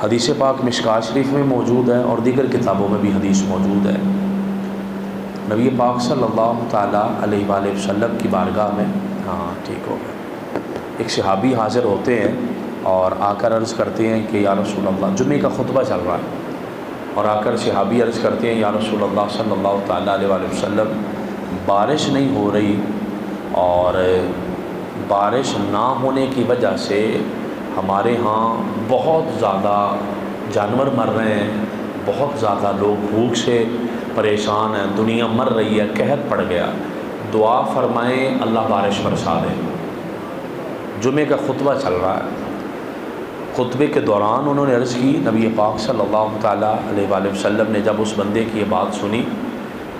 حدیث پاک مشکات شریف میں موجود ہے اور دیگر کتابوں میں بھی حدیث موجود ہے۔ نبی پاک صلی اللہ تعالیٰ علیہ وآلہ وسلم کی بارگاہ میں ٹھیک ہو گیا، ایک صحابی حاضر ہوتے ہیں اور آ کر عرض کرتے ہیں کہ یا رسول اللہ، جمعے کا خطبہ چل رہا ہے، اور آ کر صحابی عرض کرتے ہیں یا رسول اللہ صلی اللہ تعالیٰ علیہ وآلہ وسلم، بارش نہیں ہو رہی اور بارش نہ ہونے کی وجہ سے ہمارے ہاں بہت زیادہ جانور مر رہے ہیں، بہت زیادہ لوگ بھوک سے پریشان ہیں، دنیا مر رہی ہے، قحط پڑ گیا، دعا فرمائیں اللہ بارش برسا دے۔ جمعے کا خطبہ چل رہا ہے، خطبے کے دوران انہوں نے عرض کی، نبی پاک صلی اللہ تعالیٰ علیہ وآلہ وسلم نے جب اس بندے کی یہ بات سنی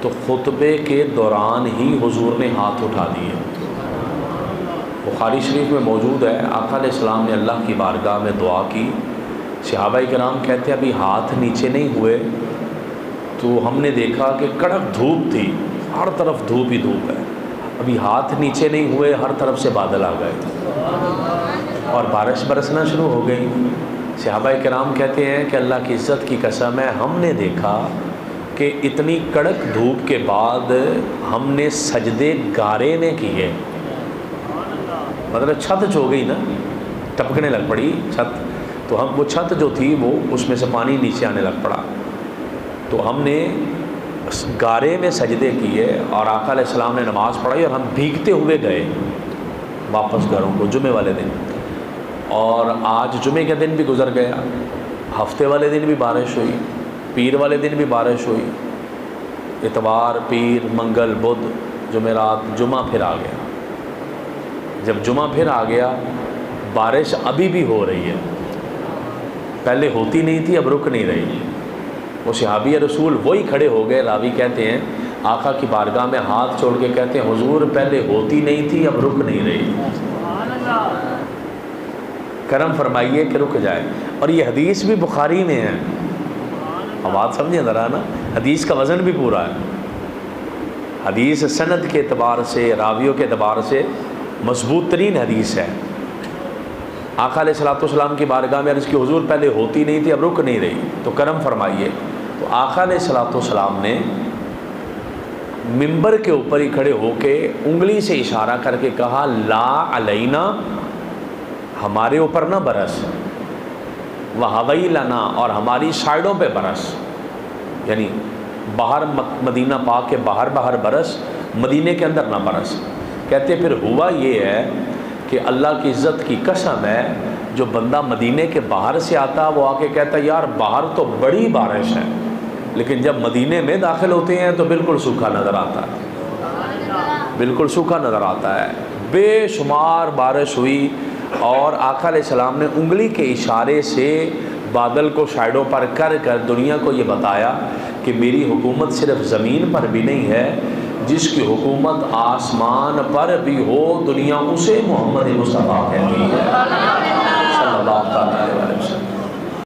تو خطبے کے دوران ہی حضور نے ہاتھ اٹھا دیے۔ بخاری شریف میں موجود ہے، آقا علیہ السلام نے اللہ کی بارگاہ میں دعا کی، صحابہ کرام کہتے ہیں ابھی ہاتھ نیچے نہیں ہوئے تو ہم نے دیکھا کہ کڑک دھوپ تھی، ہر طرف دھوپ ہی دھوپ ہے، ابھی ہاتھ نیچے نہیں ہوئے ہر طرف سے بادل آ گئے اور بارش برسنا شروع ہو گئی۔ صحابہ کرام کہتے ہیں کہ اللہ کی عزت کی قسم ہے، ہم نے دیکھا کہ اتنی کڑک دھوپ کے بعد ہم نے سجدے گارے نے کیے، مطلب چھت جو ہو گئی نا، ٹپکنے لگ پڑی چھت، تو ہم وہ چھت جو تھی وہ اس میں سے پانی نیچے آنے لگ پڑا، تو ہم نے گارے میں سجدے کیے اور آقا علیہ السلام نے نماز پڑھائی اور ہم بھیگتے ہوئے گئے واپس گھروں کو جمعے والے دن۔ اور آج جمعے کے دن بھی گزر گیا، ہفتے والے دن بھی بارش ہوئی، پیر والے دن بھی بارش ہوئی، اتوار، پیر، منگل، بدھ، جمعرات، جمعہ پھر آ گیا۔ جب جمعہ پھر آ گیا، بارش ابھی بھی ہو رہی ہے، پہلے ہوتی نہیں تھی اب رک نہیں رہی۔ وہ صحابی رسول وہی کھڑے ہو گئے، راوی کہتے ہیں آقا کی بارگاہ میں ہاتھ چھوڑ کے کہتے ہیں حضور پہلے ہوتی نہیں تھی اب رک نہیں رہی، کرم فرمائیے کہ رک جائے۔ اور یہ حدیث بھی بخاری میں ہے، اب بات سمجھیں ذرا نا، حدیث کا وزن بھی پورا ہے، حدیث سند کے اعتبار سے، راویوں کے اعتبار سے مضبوط ترین حدیث ہے۔ آقا علیہ السلام کی بارگاہ میں عرض کی حضور پہلے ہوتی نہیں تھی اب رک نہیں رہی تو کرم فرمائیے۔ تو آقا علیہ السلام نے منبر کے اوپر ہی کھڑے ہو کے انگلی سے اشارہ کر کے کہا لا علینا، ہمارے اوپر نہ برس، وحوی لنا، اور ہماری سائڈوں پہ برس، یعنی باہر مدینہ پاک کے باہر برس، مدینے کے اندر نہ برس۔ کہتے پھر ہوا یہ ہے کہ اللہ کی عزت کی قسم ہے، جو بندہ مدینے کے باہر سے آتا وہ آ کے کہتا یار باہر تو بڑی بارش ہے، لیکن جب مدینے میں داخل ہوتے ہیں تو بالکل سوکھا نظر آتا ہے، بالکل سوکھا نظر آتا ہے، بے شمار بارش ہوئی۔ اور آقا علیہ السلام نے انگلی کے اشارے سے بادل کو سائڈوں پر کر دنیا کو یہ بتایا کہ میری حکومت صرف زمین پر بھی نہیں ہے، جس کی حکومت آسمان پر بھی ہو دنیا اسے محمد مصطفیٰ کہتی ہے صلی اللہ علیہ وسلم۔